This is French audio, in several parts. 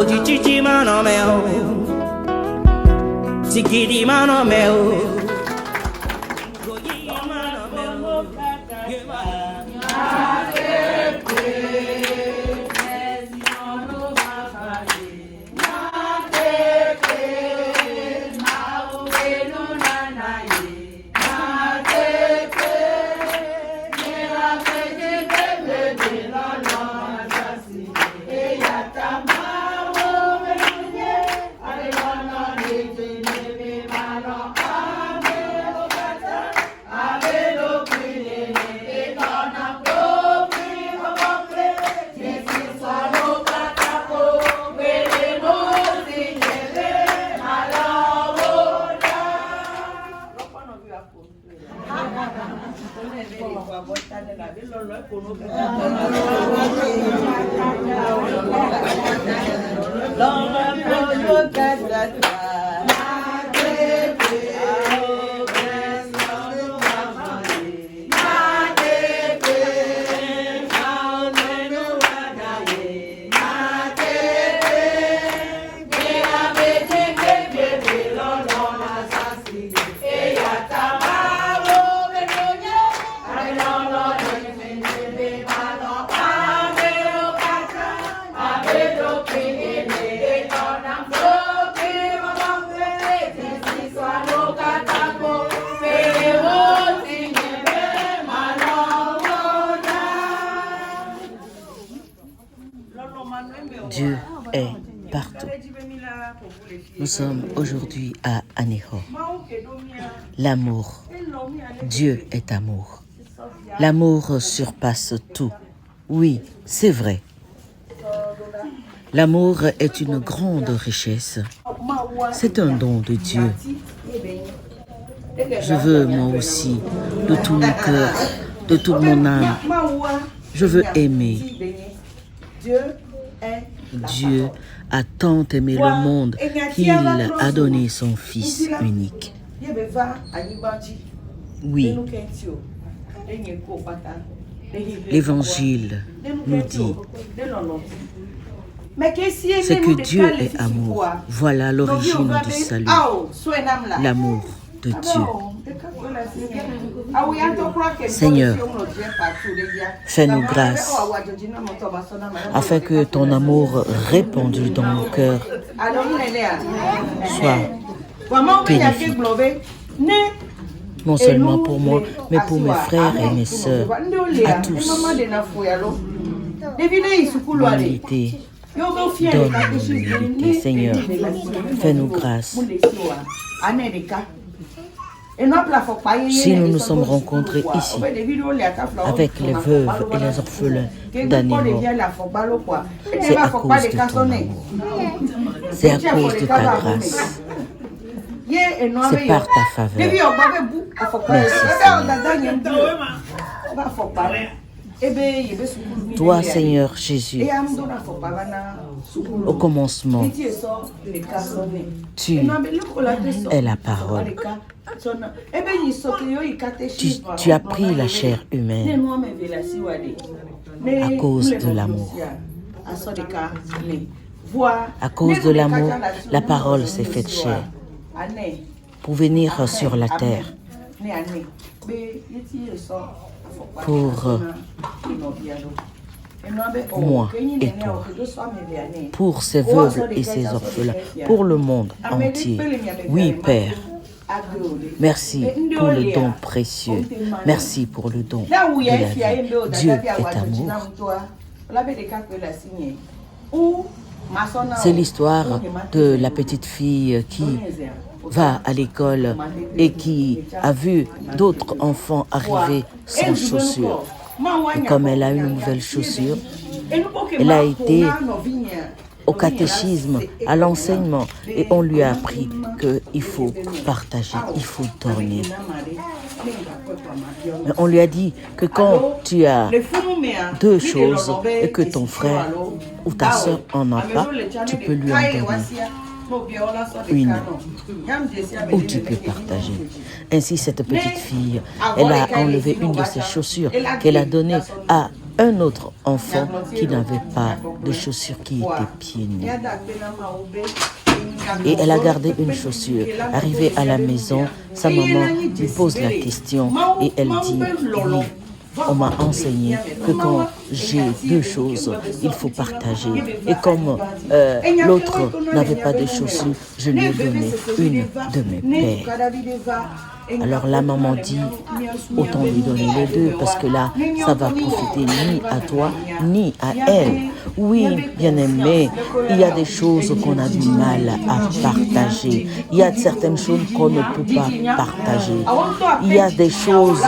chichi mano meo, sikiri mano meo, goyi mano meo, Dieu est partout. Nous sommes aujourd'hui à Aneho. L'amour. Dieu est amour. L'amour surpasse tout. Oui, c'est vrai. L'amour est une grande richesse. C'est un don de Dieu. Je veux moi aussi, de tout mon cœur, de toute mon âme, je veux aimer. Dieu a tant aimé le monde qu'il a donné son Fils unique. Oui, l'Évangile nous dit, c'est que Dieu est amour. Voilà l'origine du salut, l'amour de Dieu. Seigneur, fais-nous grâce afin que ton amour répandu dans nos cœurs soit bénéfique, non seulement pour moi, mais pour mes frères et mes sœurs, à tous. L'humilité, donne-nous l'humilité, Seigneur, fais-nous grâce. Si nous nous sommes rencontrés ici avec les veuves et les orphelins d'Aneho, c'est à cause de ton amour, c'est à cause de ta grâce, c'est par ta faveur. Merci Seigneur. Toi Seigneur Jésus, au commencement, tu es la parole. Tu as pris la chair humaine à cause de l'amour. À cause de l'amour, la parole s'est faite chair pour venir sur la terre, pour moi et toi, pour ces veuves et ces orphelins, pour le monde entier. Oui, Père. Merci pour le don précieux. Merci pour le don de la vie. Dieu est amour. C'est l'histoire de la petite fille qui va à l'école et qui a vu d'autres enfants arriver sans chaussures. Et comme elle a une nouvelle chaussure, elle a été au catéchisme, à l'enseignement, et on lui a appris qu'il faut partager, il faut donner. Mais on lui a dit que quand tu as deux choses et que ton frère ou ta soeur en a pas, tu peux lui en donner une, ou tu peux partager. Ainsi, cette petite fille, elle a enlevé une de ses chaussures qu'elle a donnée à un autre enfant qui n'avait pas de chaussures, qui était pieds nus. Et elle a gardé une chaussure. Arrivée à la maison, sa maman lui pose la question et elle dit, oui, on m'a enseigné que quand j'ai deux choses, il faut partager. Et comme l'autre n'avait pas de chaussures, je lui ai donné une de mes paires. Alors la maman dit, autant lui donner les deux, parce que là, ça va profiter ni à toi, ni à elle. Oui, bien-aimé, il y a des choses qu'on a du mal à partager. Il y a certaines choses qu'on ne peut pas partager. Il y a des choses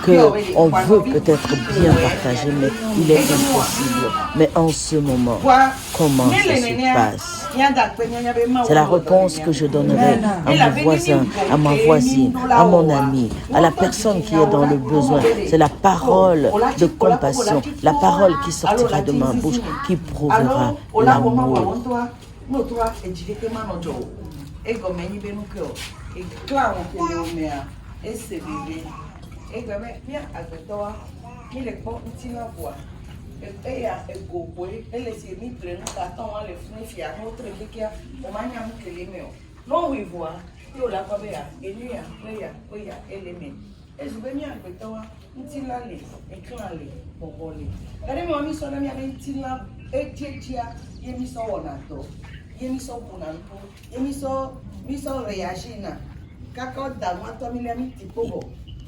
qu'on veut peut-être bien partager, mais il est impossible. Mais en ce moment, comment ça se passe? C'est la réponse que je donnerai à mon voisin, à ma voisine, à mon ami, à la personne qui est dans le besoin. C'est la parole de compassion, la parole qui sortira de ma bouche, qui prouvera l'amour. Eya egogoe elesi mi tre nu carton wa le fun fi a no tre kekia o ma nya mu kele me o no we voa yo la pa be ya enu ya oya eleme ezube mi agbeto wa ntila le eklan le bobole ere mi o mi so na mi ave ntila etietia ye mi so wona to ye mi so punanto ye mi so reagina kako da ma to mi le mi tipogo.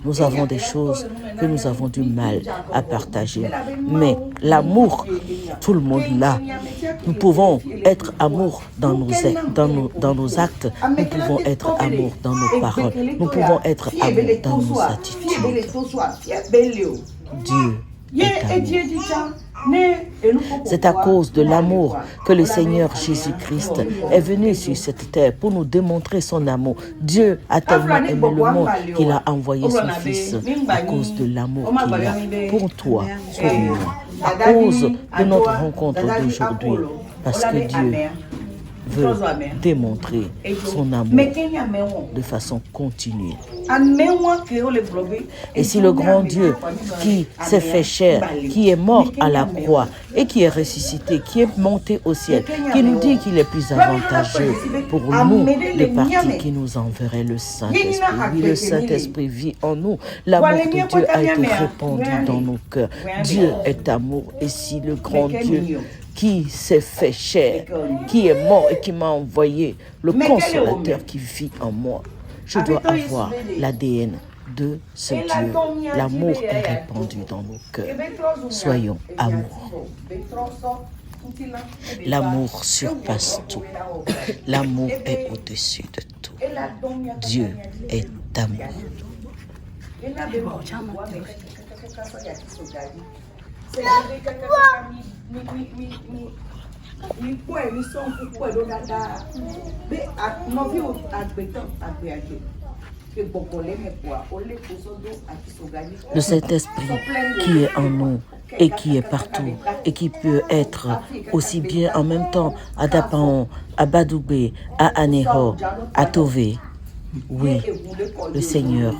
Nous avons des choses que nous avons du mal à partager. Mais l'amour, tout le monde l'a. Nous pouvons être amour dans nos actes. Nous pouvons être amour dans nos paroles. Nous pouvons être amour dans nos attitudes. Dieu est amour. C'est à cause de l'amour que le Seigneur Jésus-Christ est venu sur cette terre pour nous démontrer son amour. Dieu a tellement aimé le monde qu'il a envoyé son Fils à cause de l'amour qu'il a pour toi, pour moi, à cause de notre rencontre d'aujourd'hui, parce que Dieu veut démontrer son amour de façon continue. Et si le grand Dieu qui s'est fait chair, qui est mort à la croix et qui est ressuscité, qui est monté au ciel, qui nous dit qu'il est plus avantageux pour nous de partir, qui nous enverrait le Saint-Esprit. Oui, le Saint-Esprit vit en nous. L'amour de Dieu a été répandu dans nos cœurs. Dieu est amour. Et si le grand Dieu qui s'est fait chair, qui est mort et qui m'a envoyé le consolateur qui vit en moi, je dois avoir l'ADN de ce Dieu. L'amour est répandu dans nos cœurs. Soyons amoureux. L'amour surpasse tout. L'amour est au-dessus de tout. Dieu est amour. Le Saint-Esprit qui est en nous et qui est partout et qui peut être aussi bien en même temps à Dapaon, à Badoubé, à Aného, à Tové. Oui, le Seigneur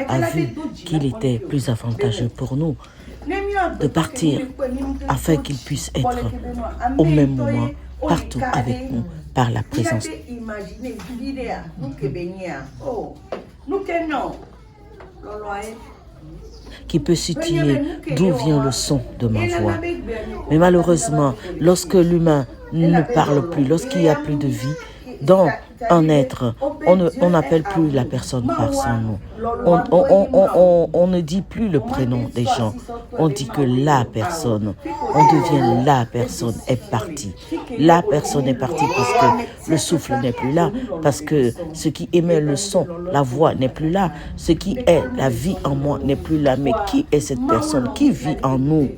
a vu qu'il était plus avantageux pour nous de partir afin qu'il puisse être au même moment partout avec nous par la présence. Qui peut situer d'où vient le son de ma voix. Mais malheureusement, lorsque l'humain ne parle plus, lorsqu'il n'y a plus de vie, dans un être, on n'appelle plus la personne par son nom. On ne dit plus le prénom des gens. On dit que la personne, on devient la personne est partie. La personne est partie parce que le souffle n'est plus là, parce que ce qui émet le son, la voix n'est plus là, ce qui est la vie en moi n'est plus là. Mais qui est cette personne qui vit en nous?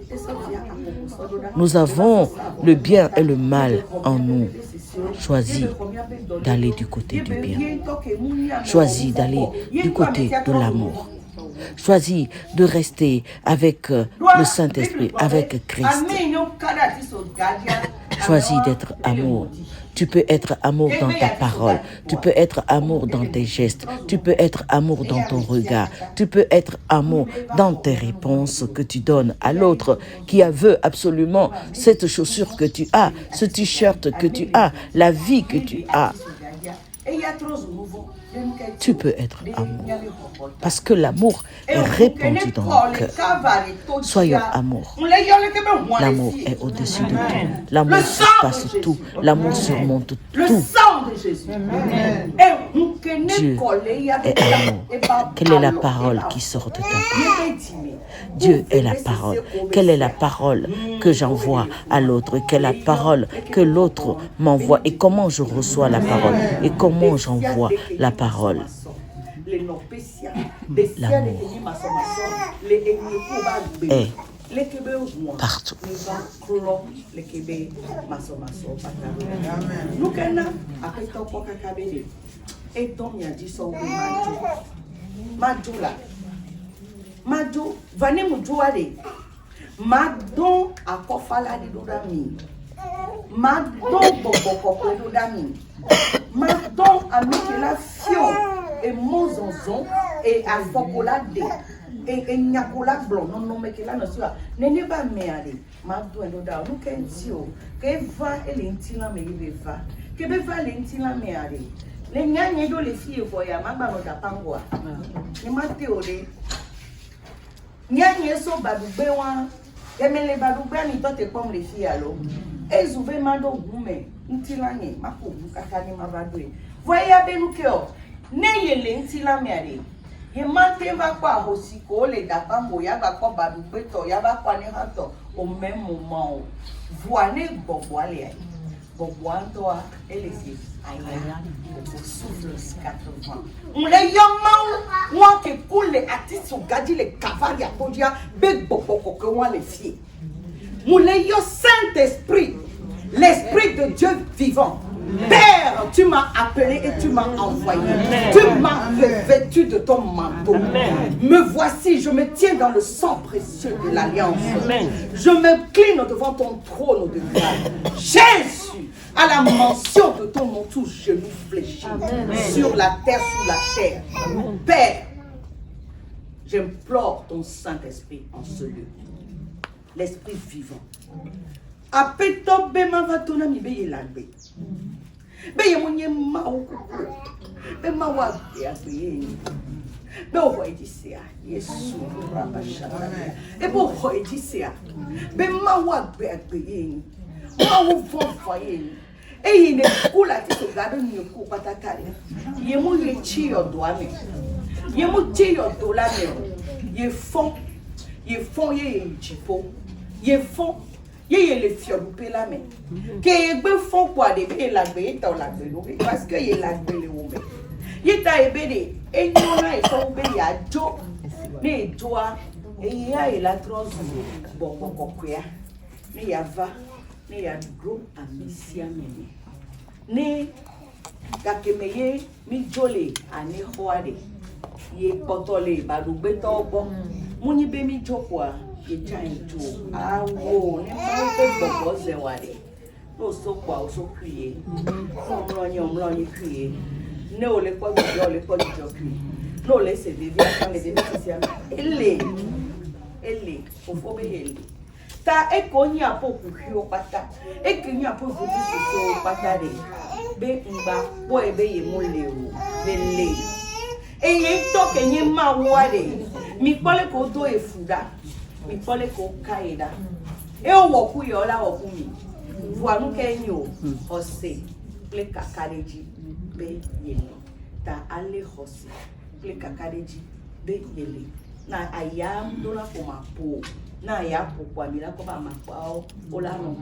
Nous avons le bien et le mal en nous. Choisis d'aller du côté du bien. Choisis d'aller du côté de l'amour. Choisis de rester avec le Saint-Esprit, avec Christ. Choisis d'être amour. Tu peux être amour dans ta parole. Tu peux être amour dans tes gestes. Tu peux être amour dans ton regard. Tu peux être amour dans tes réponses que tu donnes à l'autre qui veut absolument cette chaussure que tu as, ce t-shirt que tu as, la vie que tu as. Tu peux être amour. Parce que l'amour est répandu dans nos cœurs. Soyons amour. L'amour est au-dessus de tout. L'amour surpasse tout. L'amour surmonte tout. Dieu est amour. Quelle est la parole qui sort de ta bouche? Dieu est la parole. Quelle est la parole que j'envoie à l'autre? Quelle est la parole que l'autre m'envoie? Et comment je reçois la parole? Et comment j'envoie la parole? L'amour est partout. Majo, vane mujuare. Madon akofala di dodami. Madon boboko dodami. Madon amikela fion et mozonzon et afokola de et nyakola blanc non mekela no sua nene ba meare madon doda no kentio ke va elentila me beva ke beva elentila meare le nyanye do le fie voya magba no da pangwa ni mateole nyanye so badugbe wa emele badugbe ni to te pom le fie alo ezube mado gume ntilanye mako bukakani mabadwe voya benukeo ne yele ntila meare ye mate va kwa hosiko le da pambo ya ba ko badugbe to ya ba kwa ni hato au même moment voile bobo ale bobo antoa elesi aya pour souffle 80 on le yoma moi que coule atiso gadi le cavali apodia be bobo ko wa le fie mon le yo Saint-Esprit l'Esprit de Dieu vivant. Père, tu m'as appelé et tu m'as envoyé. Tu m'as revêtu de ton manteau. Me voici, je me tiens dans le sang précieux de l'Alliance. Je me cline devant ton trône de grâce. Jésus, à la mention de ton nom, tout genou fléchit. Sur la terre, sous la terre. Père, j'implore ton Saint-Esprit en ce lieu. L'Esprit vivant. Apeto bema vatona mi beye lagbe. Beye monye ma oko. Be ma wa be agbe. Be o hoye disia. Yesu raba shaka. E bo hoye disia. Be ma wa be agbe. Ma wo fon foye. E yine kula ti so gado ni ko patakare. Ye mo ye chi odo ame. Ye mo chi odo la me. Ye fon ye jipo. Ye fon ye le fiolupé la main. Que be font quoi de be la be ta la be parce que ye la be le wombe. Ye ta ebede e nyona e so be ya jo ne joa e ya e la trozu boko kokwea. Ne ya va ne ya gro amisia mene. Ne kakemeye mi jole ane hoade. Ye potole ba dugbe to obo. Muni be mi jokwa. Ye trying to awo ne ma pe bobo ze ware no so kwa o so kriye omlo ni kriye ne o le po jo kriye no le se vivi aka le de si am ele ofo be ele ta e ko yin apo ku o pata e ki yin apo fu ti so pata de be ngba po e be ye mo le o le e ye to ke yin ma ware mi pole ko do e fuda mi pole ko kaida e o wo ku yo la wo ku mi voanu ke yin o ose ple kakareji be yele ta ale hose ple kakareji be yele na ayam do la ko ma po na ya po kwa mi la ko ba ma pa o la no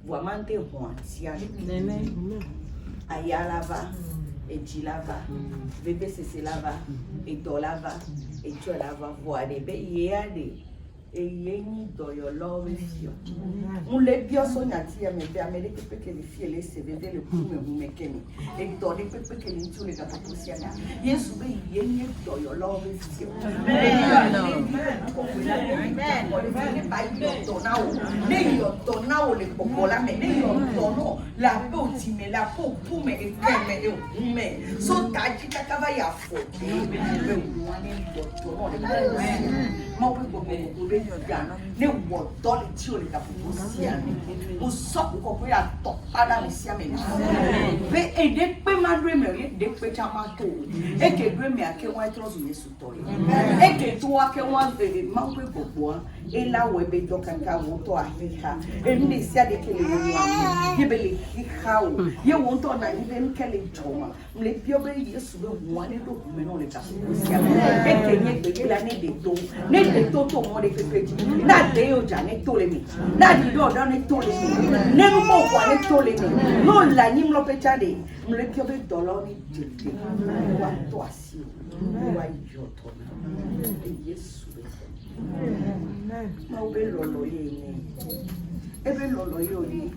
vo amante ho atia nene ayala va e jilava bebe sese lava e dolava e tolava voade be yeade eyeni doyo love fio mule bio sonya ti me be america peke le fie le se bebe le kume mekeni e dole peke le ntule ga paposia na yesu be yeni doyo love fio amen tona o le pokola me ne yo tono la po ti me la po pu me e ke me e me so ta ji kaka ya fo ke be wani yo tono le ma we go be ya ne wo to le ti o le ka pu sia o so ko ko ya to ada le sia me be e de pe ma dre me e de pe cha ma to e ke dre me ake wa tro su Yesu to e ke to ake wa ma we go e la we be do kaka wo to afika e ni sia de ke le wa ye be le ha o ye wo to na ye be ke le choma mle bio be Yesu be wo ne do me no le ka sia e ke nye be la ne de to mo de ke na de o ja ne to le mi na di do ne to le mi ne mo kwa ne to le mi no la ni mlo pe cha de mle bio be do lo ni je wa to asi wa yo to Yesu be ma o be lo lo ye ni ebe lo lo yo ni